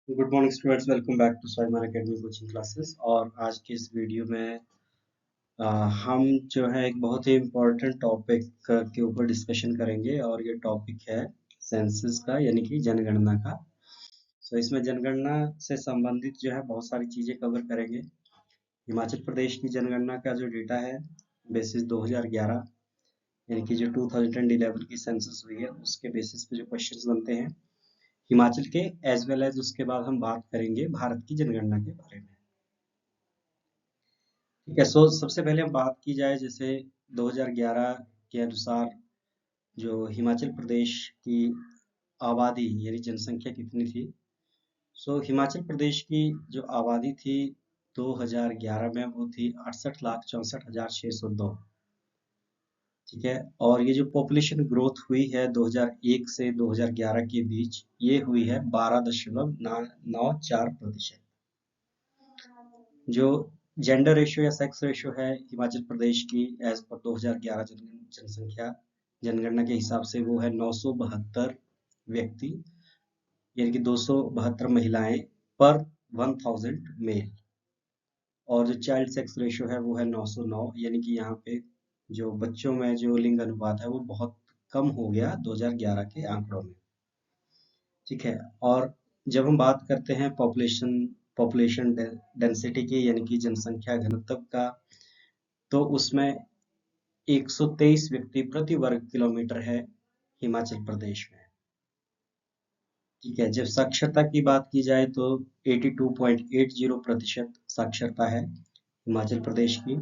Good morning students, welcome back to Swabhiman academy coaching classes. और आज की इस वीडियो में हम जो है एक बहुत ही इम्पोर्टेंट टॉपिक के ऊपर डिस्कशन करेंगे और ये टॉपिक है सेंसस का, यानी कि जनगणना का। इसमें जनगणना से संबंधित जो है बहुत सारी चीज़ें कवर करेंगे। हिमाचल प्रदेश की जनगणना का जो डेटा है बेसिस 2011 यानी कि जो 2011 की सेंसस हुई है उसके बेसिस पे जो क्वेश्चंस बनते हैं हिमाचल के, एज वेल एज उसके बाद हम बात करेंगे भारत की जनगणना के बारे में। ठीक है। सबसे पहले हम बात की जाए, जैसे 2011 के अनुसार जो हिमाचल प्रदेश की आबादी यानी जनसंख्या कितनी थी। हिमाचल प्रदेश की जो आबादी थी 2011 में वो थी 68,64,602। ठीक है। और ये जो पॉपुलेशन ग्रोथ हुई है 2001 से 2011 के बीच, ये हुई है 12.94%। जो जेंडर रेशियो या सेक्स रेशियो है हिमाचल प्रदेश की एज पर 2011 जनसंख्या जनगणना के हिसाब से वो है 972 व्यक्ति, यानी कि 272 महिलाएं पर 1000 मेल। और जो चाइल्ड सेक्स रेशियो है वो है 909, यानी कि यहाँ पे जो बच्चों में जो लिंग अनुपात है वो बहुत कम हो गया 2011 के आंकड़ों में। ठीक है। और जब हम बात करते हैं पॉपुलेशन डेंसिटी की, यानी कि जनसंख्या घनत्व का, तो उसमें 123 व्यक्ति प्रति वर्ग किलोमीटर है हिमाचल प्रदेश में। ठीक है। जब साक्षरता की बात की जाए तो 82.80% साक्षरता है हिमाचल प्रदेश की।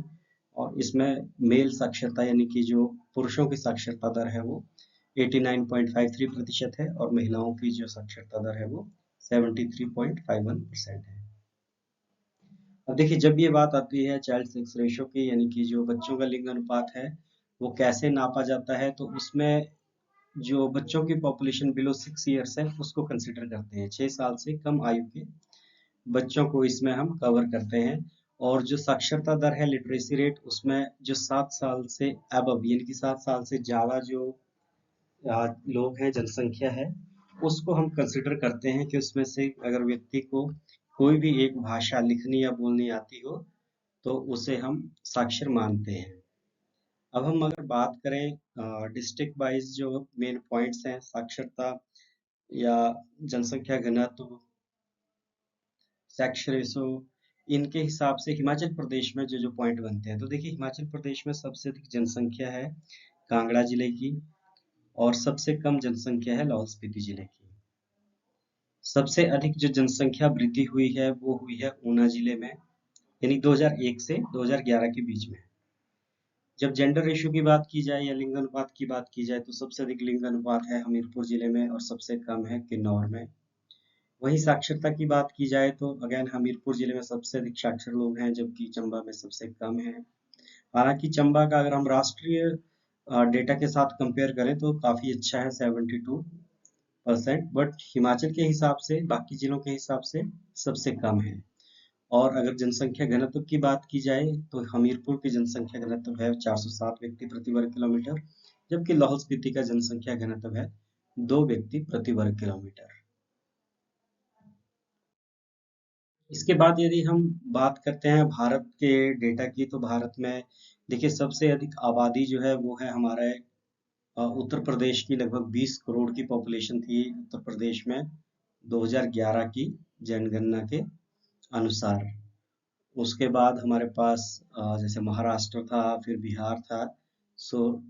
और इसमें मेल साक्षरता यानी कि जो पुरुषों की साक्षरता दर है वो 89.53% है और महिलाओं की जो साक्षरता दर है वो 73.51% है। अब देखिए, जब ये बात आती है चाइल्ड सेक्स रेशियो की, यानी कि जो बच्चों का लिंग अनुपात है वो कैसे नापा जाता है, तो उसमें जो बच्चों की पॉपुलेशन बिलो 6 ईयर्स है उसको कंसिडर करते हैं। 6 साल से कम आयु के बच्चों को इसमें हम कवर करते हैं। और जो साक्षरता दर है, लिटरेसी रेट, उसमें जो 7 साल से अबव यानी कि 7 साल से ज़्यादा जो लोग हैं, जनसंख्या है, उसको हम कंसिडर करते हैं कि उसमें से अगर व्यक्ति को कोई भी एक भाषा लिखनी या बोलनी आती हो तो उसे हम साक्षर मानते हैं। अब हम अगर बात करें डिस्ट्रिक्ट वाइज जो मेन पॉइंट्स हैं साक्षरता या जनसंख्या घनत्व, सेक्स रेशो, इनके हिसाब से हिमाचल प्रदेश में जो जो पॉइंट बनते हैं, तो देखिए हिमाचल प्रदेश में सबसे अधिक जनसंख्या है कांगड़ा जिले की और सबसे कम जनसंख्या है लाहौल स्पीति जिले की। सबसे अधिक जो जनसंख्या वृद्धि हुई है वो हुई है ऊना जिले में, यानी 2001 से 2011 के बीच में। जब जेंडर रेशियो की बात की जाए या लिंग अनुपात की बात की जाए तो सबसे अधिक लिंग अनुपात है हमीरपुर जिले में और सबसे कम है किन्नौर में। वहीं साक्षरता की बात की जाए तो अगेन हमीरपुर जिले में सबसे अधिक साक्षर लोग हैं, जबकि चंबा में सबसे कम है। हालांकि चंबा का अगर हम राष्ट्रीय डेटा के साथ कंपेयर करें तो काफी अच्छा है, 72%, बट हिमाचल के हिसाब से, बाकी जिलों के हिसाब से सबसे कम है। और अगर जनसंख्या घनत्व की बात की जाए तो हमीरपुर की जनसंख्या घनत्व है 407 व्यक्ति प्रति वर्ग किलोमीटर, जबकि लाहौल स्पीति का जनसंख्या घनत्व है 2 व्यक्ति प्रति वर्ग किलोमीटर। इसके बाद यदि हम बात करते हैं भारत के डेटा की, तो भारत में देखिए सबसे अधिक आबादी जो है वो है हमारे उत्तर प्रदेश की। लगभग 20 करोड़ की पॉपुलेशन थी उत्तर प्रदेश में 2011 की जनगणना के अनुसार। उसके बाद हमारे पास जैसे महाराष्ट्र था, फिर बिहार था।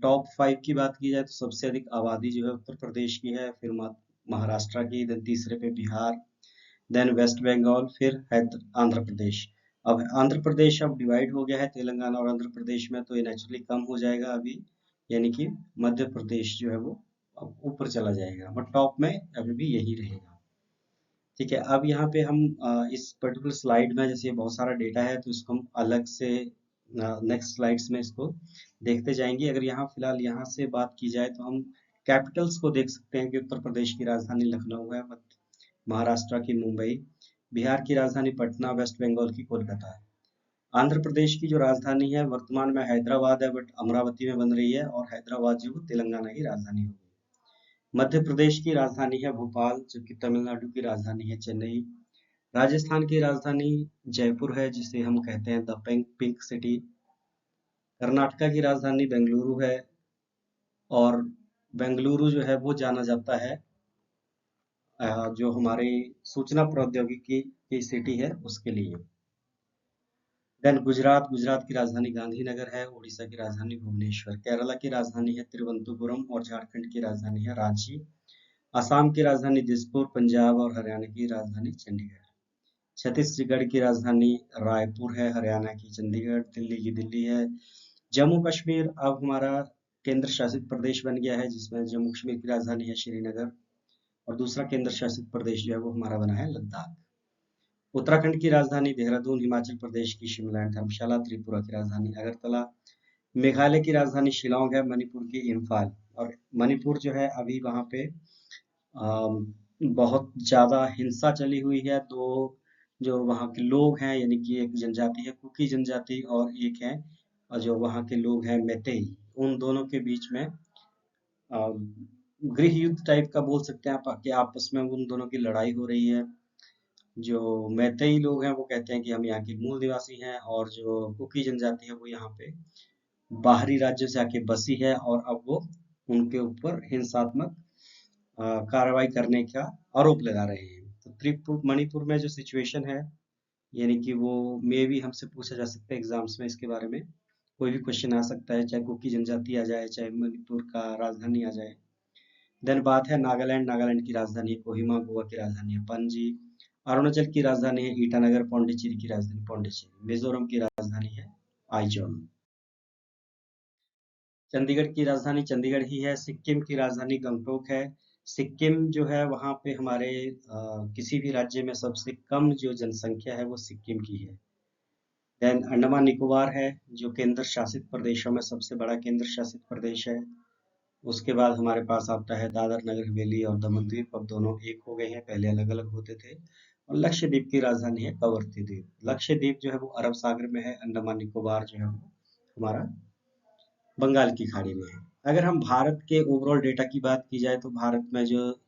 टॉप 5 की बात की जाए तो सबसे अधिक आबादी जो है उत्तर प्रदेश की है, फिर महाराष्ट्र की, देन तीसरे पे बिहार, देन वेस्ट बंगाल, फिर आंध्र प्रदेश। अब आंध्र प्रदेश अब डिवाइड हो गया है तेलंगाना और आंध्र प्रदेश में, तो ये नेचुरली कम हो जाएगा अभी, यानी कि मध्य प्रदेश जो है वो अब ऊपर चला जाएगा, बट टॉप में अभी भी यही रहेगा। ठीक है। अब यहाँ पे हम इस पर्टिकुलर स्लाइड में, जैसे बहुत सारा डेटा है तो इसको हम अलग से नेक्स्ट स्लाइड्स में इसको देखते जाएंगे। अगर यहाँ फिलहाल यहाँ से बात की जाए तो हम कैपिटल्स को देख सकते हैं कि उत्तर प्रदेश की राजधानी लखनऊ है, महाराष्ट्र की मुंबई, बिहार की राजधानी पटना, वेस्ट बंगाल की कोलकाता है। आंध्र प्रदेश की जो राजधानी है वर्तमान में हैदराबाद है, बट अमरावती में बन रही है और हैदराबाद जो तेलंगाना की राजधानी होगी। मध्य प्रदेश की राजधानी है भोपाल, जबकि तमिलनाडु की राजधानी है चेन्नई। राजस्थान की राजधानी जयपुर है, जिसे हम कहते हैं the pink pink city. Karnataka की राजधानी बेंगलुरु है, और बेंगलुरु जो है वो जाना जाता है जो हमारी सूचना प्रौद्योगिकी की सिटी है उसके लिए। देन गुजरात, गुजरात की राजधानी गांधीनगर है। उड़ीसा की राजधानी भुवनेश्वर। केरला की राजधानी है तिरुवनंतपुरम, और झारखंड की राजधानी है रांची। असम की राजधानी दिसपुर। पंजाब और हरियाणा की राजधानी चंडीगढ़। छत्तीसगढ़ की राजधानी रायपुर है। हरियाणा की चंडीगढ़। दिल्ली की दिल्ली है। जम्मू कश्मीर अब हमारा केंद्र शासित प्रदेश बन गया है, जिसमें जम्मू कश्मीर की राजधानी है श्रीनगर, और दूसरा केंद्र शासित प्रदेश जो है वो हमारा बना है लद्दाख। उत्तराखंड की राजधानी देहरादून। हिमाचल प्रदेश की शिमला एंड धर्मशाला। त्रिपुरा की राजधानी अगरतला। मेघालय की राजधानी शिलोंग है। मणिपुर की इम्फाल। और मणिपुर जो है अभी वहाँ पे बहुत ज्यादा हिंसा चली हुई है। तो जो वहाँ के लोग हैं, यानी कि एक जनजाति है कुकी जनजाति, और एक है जो वहाँ के लोग हैं मैतेई, उन दोनों के बीच में गृह युद्ध टाइप का बोल सकते हैं आप, कि आपस में उन दोनों की लड़ाई हो रही है। जो मैतेई लोग हैं वो कहते हैं कि हम यहाँ के मूल निवासी हैं, और जो कुकी जनजाति है वो यहाँ पे बाहरी राज्यों से आके बसी है, और अब वो उनके ऊपर हिंसात्मक कार्रवाई करने का आरोप लगा रहे हैं। तो त्रिपुर मणिपुर में जो सिचुएशन है, यानी कि वो मे भी हमसे पूछा जा सकता है एग्जाम्स में, इसके बारे में कोई भी क्वेश्चन आ सकता है, चाहे कुकी जनजाति आ जाए, चाहे मणिपुर का राजधानी आ जाए। देन बात है नागालैंड। नागालैंड की राजधानी है कोहिमा। गोवा की राजधानी है पणजी। अरुणाचल की राजधानी है ईटानगर। पौंडीचेरी की राजधानी पौंडीचेरी। मिजोरम की राजधानी है आइजोल। चंडीगढ़ की राजधानी चंडीगढ़ ही है। सिक्किम की राजधानी गंगटोक है। सिक्किम जो है वहाँ पे हमारे किसी भी राज्य में सबसे कम जो जनसंख्या है वो सिक्किम की है। देन अंडमान निकोबार है, जो केंद्र शासित प्रदेशों में सबसे बड़ा केंद्र शासित प्रदेश है। उसके बाद हमारे पास आता है दादर नगर हवेली और दमन द्वीप। अब दोनों एक हो गए हैं, पहले अलग अलग होते थे। और लक्षद्वीप की राजधानी है कवरत्ती द्वीप। लक्षद्वीप जो है वो अरब सागर में है। अंडमान निकोबार जो है वो हमारा बंगाल की खाड़ी में है। अगर हम भारत के ओवरऑल डेटा की बात की जाए, तो भारत में जो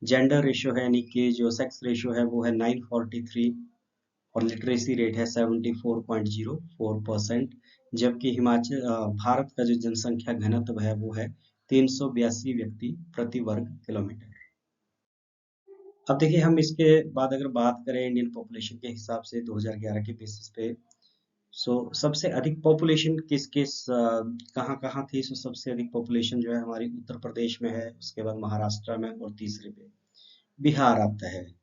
जेंडर रेशियो है, यानी कि जो सेक्स रेशियो है वो है 943, और लिटरेसी रेट है 74.04%। जबकि भारत का जो जनसंख्या घनत्व है वो है 382 व्यक्ति प्रति वर्ग किलोमीटर। अब देखिए, हम इसके बाद अगर बात करें इंडियन पॉपुलेशन के हिसाब से 2011 के बेसिस पे, सबसे अधिक पॉपुलेशन किस किस कहाँ कहाँ थी। सबसे अधिक पॉपुलेशन जो है हमारी उत्तर प्रदेश में है, उसके बाद महाराष्ट्र में, और तीसरे पे बिहार आता है।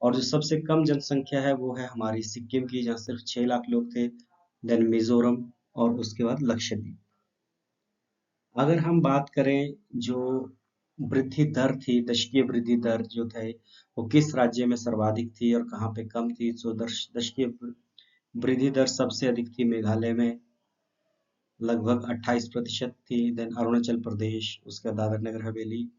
और जो सबसे कम जनसंख्या है वो है हमारी सिक्किम की, जहाँ सिर्फ 6 लाख लोग थे। देन मिजोरम, और उसके बाद लक्षद्वीप। अगर हम बात करें जो वृद्धि दर थी, दशकीय वृद्धि दर जो थे, वो किस राज्य में सर्वाधिक थी और कहाँ पे कम थी। दशकीय वृद्धि दर सबसे अधिक थी मेघालय में, लगभग 28% थी। देन अरुणाचल प्रदेश, उसके बाद दादर नगर हवेली।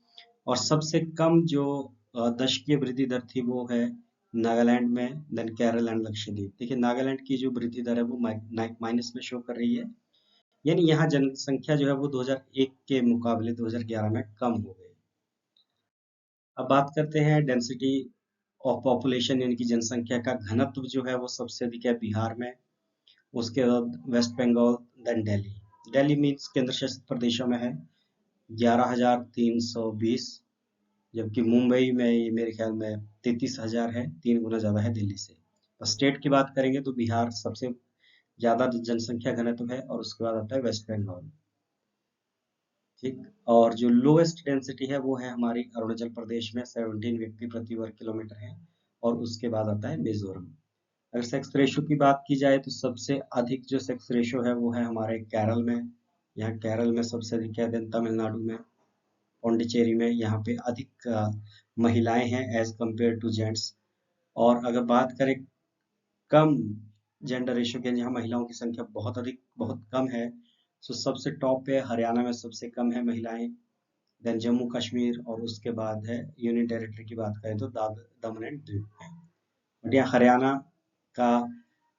और सबसे कम जो दशकीय वृद्धि दर थी वो है नागालैंड में। Then Kerala and Lakshadweep. देखिए, नागालैंड की जो वृद्धि दर है वो माइनस में शो कर रही है, यानी यहाँ जनसंख्या जो है वो 2001 के मुकाबले 2011 में कम हो गई। अब बात करते हैं डेंसिटी ऑफ पॉपुलेशन, यानी कि जनसंख्या का घनत्व जो है वो सबसे अधिक है बिहार में, उसके बाद West Bengal, then Delhi. Delhi means केंद्र शासित प्रदेशों में है 11,320, जबकि मुंबई में ये मेरे ख्याल में 33,000 है, 3 गुना ज्यादा है दिल्ली से। और स्टेट की बात करेंगे तो बिहार सबसे ज्यादा जनसंख्या घनत्व है, और उसके बाद आता है वेस्ट बंगाल। ठीक। और जो लोएस्ट डेंसिटी है वो है हमारी अरुणाचल प्रदेश में, 17 व्यक्ति प्रति वर्ग किलोमीटर है, और उसके बाद आता है मिजोरम। अगर सेक्स रेशियो की बात की जाए, तो सबसे अधिक जो सेक्स रेशियो है वो है हमारे केरल में। यहाँ केरल में सबसे अधिक है। देन तमिलनाडु में, पौंडीचेरी में, यहाँ पे अधिक महिलाएं हैं एज कंपेयर टू जेंट्स। और अगर बात करें कम जेंडर रेशियो के, जहाँ महिलाओं की संख्या बहुत कम है, तो सबसे टॉप पे हरियाणा में सबसे कम है महिलाएं। देन जम्मू कश्मीर, और उसके बाद है यूनियन टेरिटरी की बात करें तो दमन एंड दीव है। बट यहाँ हरियाणा का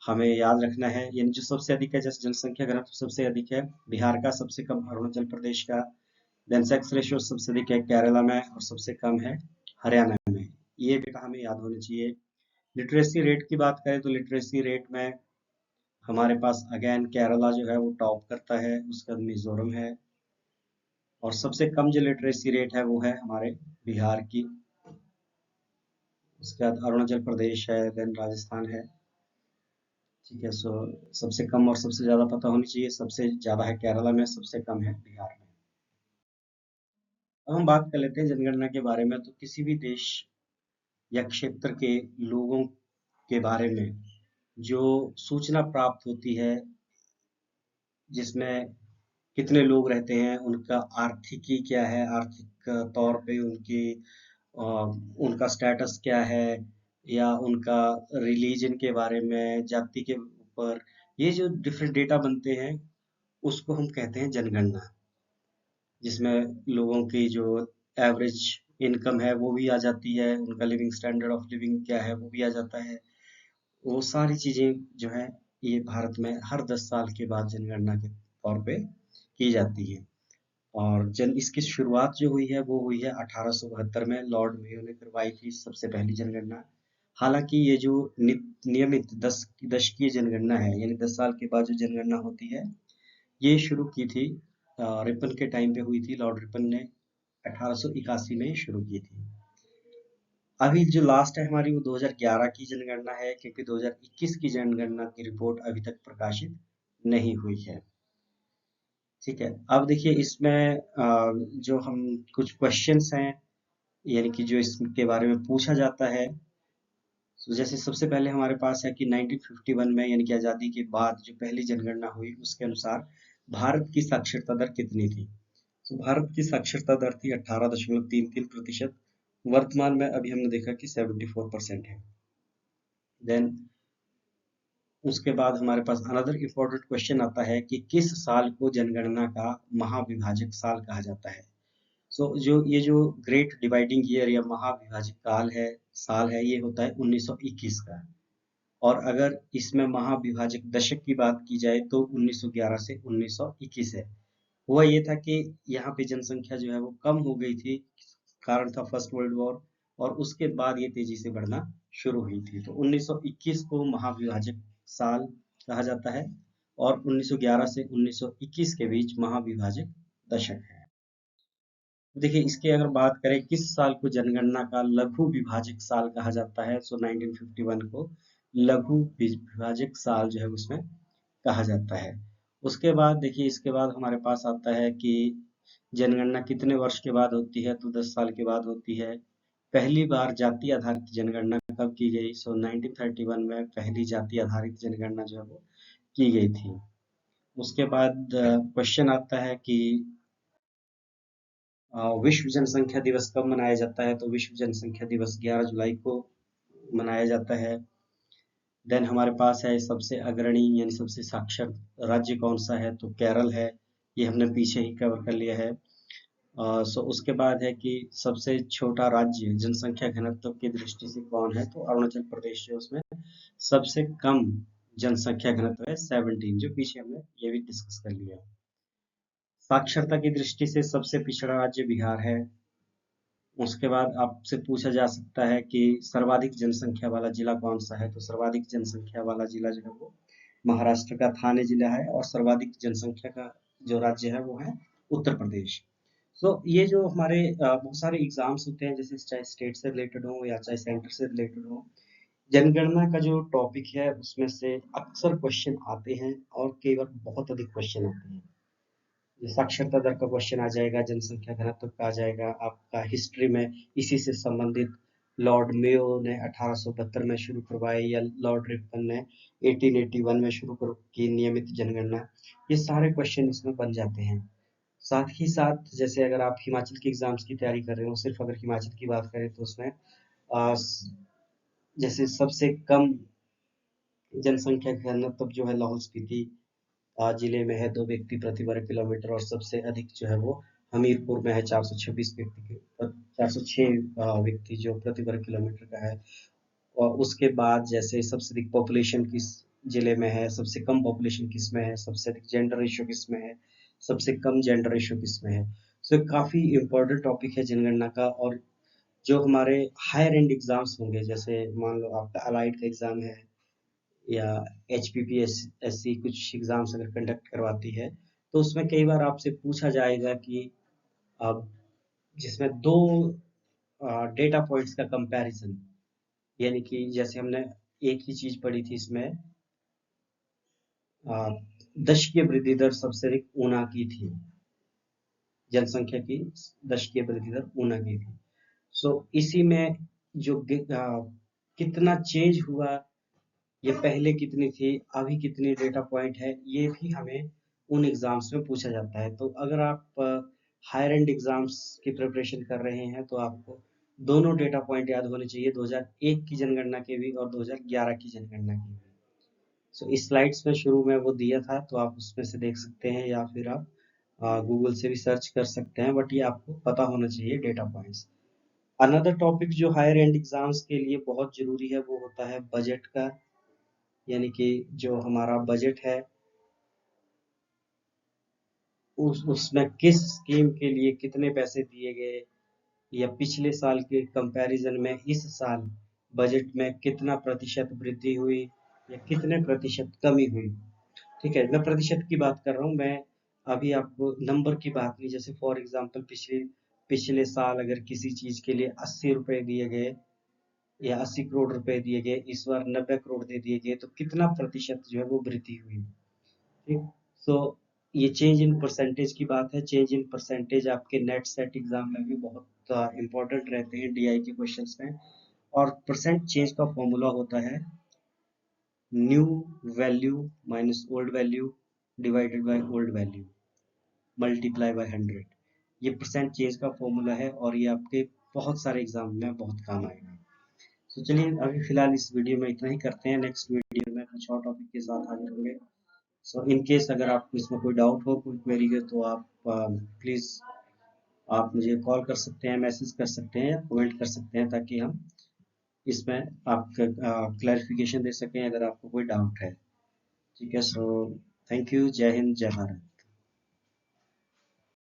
हमें याद रखना है, यानी जो सबसे अधिक है, जैसे जनसंख्या घनत्व सबसे अधिक है बिहार का, सबसे कम अरुणाचल प्रदेश का। देन सेक्स रेशियो सबसे अधिक है केरला में, और सबसे कम है हरियाणा में। ये डेटा हमें याद होना चाहिए लिटरेसी रेट की बात करें तो लिटरेसी रेट में हमारे पास अगेन केरला जो है वो टॉप करता है, उसके बाद मिजोरम है, और सबसे कम जो लिटरेसी रेट है वो है हमारे बिहार की, उसके बाद अरुणाचल प्रदेश है, देन राजस्थान है। ठीक है, सो सबसे कम और सबसे ज़्यादा पता होनी चाहिए, सबसे ज़्यादा है केरला में, सबसे कम है बिहार में। अब हम बात कर लेते हैं जनगणना के बारे में। तो किसी भी देश या क्षेत्र के लोगों के बारे में जो सूचना प्राप्त होती है, जिसमें कितने लोग रहते हैं, उनका आर्थिकी क्या है, आर्थिक तौर पे उनका स्टेटस क्या है, या उनका रिलीजन के बारे में, जाति के ऊपर, ये जो डिफरेंट डेटा बनते हैं उसको हम कहते हैं जनगणना, जिसमें लोगों की जो एवरेज इनकम है वो भी आ जाती है, उनका लिविंग स्टैंडर्ड ऑफ लिविंग क्या है वो भी आ जाता है। वो सारी चीजें जो है ये भारत में हर 10 साल के बाद जनगणना के तौर पे की जाती है। और जन इसकी शुरुआत जो हुई है वो हुई है 1872 में, लॉर्ड मेयो ने करवाई थी सबसे पहली जनगणना। हालांकि ये जो नियमित 10 दशकीय जनगणना है, यानी 10 साल के बाद जो जनगणना होती है, ये शुरू की थी रिपन के टाइम पे हुई थी, लॉर्ड रिपन ने 1881 में शुरू की थी। अभी जो लास्ट है हमारी वो 2011 की जनगणना है, क्योंकि 2021 की जनगणना की रिपोर्ट अभी तक प्रकाशित नहीं हुई है। ठीक है, अब देखिए इसमें जो हम कुछ क्वेश्चंस हैं, यानी कि जो इसके बारे में पूछा जाता है। तो जैसे सबसे पहले हमारे पास है कि 1951 में, यानी कि आज़ादी के बाद जो पहली जनगणना हुई, उसके अनुसार भारत की साक्षरता दर कितनी थी। तो भारत की साक्षरता दर थी 18.33%। वर्तमान में अभी हमने देखा कि 74% है। देन उसके बाद हमारे पास अनदर इम्पोर्टेंट क्वेश्चन आता है कि किस साल को जनगणना का महाविभाजक साल कहा जाता है। जो ये जो ग्रेट डिवाइडिंग ईयर या महाविभाजक काल है, साल है, ये होता है 1921 का। और अगर इसमें महाविभाजक दशक की बात की जाए तो 1911 से 1921 है। हुआ ये था कि यहाँ पे जनसंख्या जो है वो कम हो गई थी, कारण था फर्स्ट वर्ल्ड वॉर, और उसके बाद ये तेजी से बढ़ना शुरू हुई थी। तो 1921 को महाविभाजक साल कहा जाता है, और 1911 से 1921 के बीच महाविभाजक दशक है। देखिए इसकी अगर बात करें किस साल को जनगणना का लघु विभाजक साल कहा जाता है, सो 1951 को लघु विभाजक साल जो है उसमें कहा जाता है। उसके बाद देखिए इसके बाद हमारे पास आता है कि जनगणना कितने वर्ष के बाद होती है, तो 10 साल के बाद होती है। पहली बार जाति आधारित जनगणना कब की गई, सो 1931 में पहली जाति आधारित जनगणना जो है वो की गई थी। उसके बाद क्वेश्चन आता है कि विश्व जनसंख्या दिवस कब मनाया जाता है, तो विश्व जनसंख्या दिवस 11 जुलाई को मनाया जाता है। देन हमारे पास है सबसे अग्रणी यानी सबसे साक्षर राज्य कौन सा है, तो केरल है, ये हमने पीछे ही कवर कर लिया है। सो उसके बाद है कि सबसे छोटा राज्य जनसंख्या घनत्व की दृष्टि से कौन है, तो अरुणाचल प्रदेश जो उसमें सबसे कम जनसंख्या घनत्व है 17, जो पीछे हमने ये भी डिस्कस कर लिया। साक्षरता की दृष्टि से सबसे पिछड़ा राज्य बिहार है। उसके बाद आपसे पूछा जा सकता है कि सर्वाधिक जनसंख्या वाला जिला कौन सा है, तो सर्वाधिक जनसंख्या वाला जिला जो है वो महाराष्ट्र का थाने जिला है, और सर्वाधिक जनसंख्या का जो राज्य है वो है उत्तर प्रदेश। ये जो हमारे बहुत सारे एग्जाम्स होते हैं, जैसे चाहे स्टेट से रिलेटेड हो या चाहे सेंटर से रिलेटेड हो, जनगणना का जो टॉपिक है उसमें से अक्सर क्वेश्चन आते हैं, और कई बार बहुत अधिक क्वेश्चन आते हैं। साक्षरता दर का क्वेश्चन आ जाएगा, जनसंख्या घनत्व का आ जाएगा, आपका हिस्ट्री में इसी से संबंधित लॉर्ड मेयो ने 1872 में शुरू करवाई, या लॉर्ड रिपन ने 1881 में शुरू की नियमित जनगणना, ये सारे क्वेश्चन इसमें बन जाते हैं। साथ ही साथ जैसे अगर आप हिमाचल के एग्जाम्स की तैयारी कर रहे हो, सिर्फ अगर हिमाचल की बात करें तो उसमें जैसे सबसे कम जनसंख्या घनत्व जो है लाहौल स्पीति जिले में है, 2 व्यक्ति प्रति वर्ग किलोमीटर, और सबसे अधिक जो है वो हमीरपुर में है, 426 व्यक्ति के 406 व्यक्ति जो प्रति वर्ग किलोमीटर का है। और उसके बाद जैसे सबसे अधिक पॉपुलेशन किस जिले में है, सबसे कम पॉपुलेशन किस में है, सबसे अधिक जेंडर रेशियो किस में है, सबसे कम जेंडर रेशियो किस में है। काफी इम्पोर्टेंट टॉपिक है जनगणना का। और जो हमारे हायर एंड एग्जाम्स होंगे, जैसे मान लो आपका अलाइड का एग्जाम है या HPPSC कुछ एग्जाम्स अगर कंडक्ट करवाती है, तो उसमें कई बार आपसे पूछा जाएगा कि अब जिसमें दो डेटा पॉइंट्स का कंपैरिजन, यानी कि जैसे हमने एक ही चीज पढ़ी थी इसमें, अ, दशकीय वृद्धि दर सबसे अधिक ऊना की थी, जनसंख्या की दशकीय वृद्धि दर ऊना की थी। सो इसी में जो कितना चेंज हुआ, ये पहले कितनी थी, अभी कितनी डेटा पॉइंट है, ये भी हमें उन एग्जाम्स में पूछा जाता है। तो अगर आप हायर एंड एग्जाम्स की प्रिपरेशन कर रहे हैं तो आपको दोनों डेटा पॉइंट याद होने चाहिए, 2001 की जनगणना के भी और 2011 की जनगणना के भी। सो इस स्लाइड्स में शुरू में वो दिया था, तो आप उसमें से देख सकते हैं या फिर आप गूगल से भी सर्च कर सकते हैं, बट ये आपको पता होना चाहिए डेटा पॉइंट्स। अनदर टॉपिक जो हायर एंड एग्जाम्स के लिए बहुत जरूरी है वो होता है बजट का, यानी कि जो हमारा बजट है उसमें किस स्कीम के लिए कितने पैसे दिए गए, या पिछले साल के कंपैरिजन में इस साल बजट में कितना प्रतिशत वृद्धि हुई या कितने प्रतिशत कमी हुई। ठीक है, मैं प्रतिशत की बात कर रहा हूँ, मैं अभी आपको नंबर की बात नहीं। जैसे फॉर एग्जांपल पिछले पिछले साल अगर किसी चीज के लिए 80 रुपए दिए गए या 80 करोड़ रुपए दिए गए, इस बार 90 करोड़ दे दिए गए, तो कितना प्रतिशत जो है वो वृद्धि हुई। ठीक। सो ये चेंज इन परसेंटेज की बात है। चेंज इन परसेंटेज आपके नेट सेट एग्जाम में भी बहुत इंपॉर्टेंट रहते हैं DI के क्वेश्चंस में। और परसेंट चेंज का फॉर्मूला होता है new value minus old value divided by old value multiply by 100। ये परसेंट चेंज का फॉर्मूला है और ये आपके बहुत सारे एग्जाम में बहुत काम आएगा। तो चलिए अभी फिलहाल इस वीडियो में इतना ही करते हैं, नेक्स्ट वीडियो में कुछ और टॉपिक के साथ हाजिर होंगे। सो इन केस अगर आपको इसमें कोई डाउट हो, कोई क्वेरी हो, तो आप प्लीज़ आप मुझे कॉल कर सकते हैं, मैसेज कर सकते हैं या कमेंट कर सकते हैं, ताकि हम इसमें आपका क्लैरिफिकेशन दे सकें अगर आपको कोई डाउट है। ठीक है, सो थैंक यू, जय हिंद, जय भारत।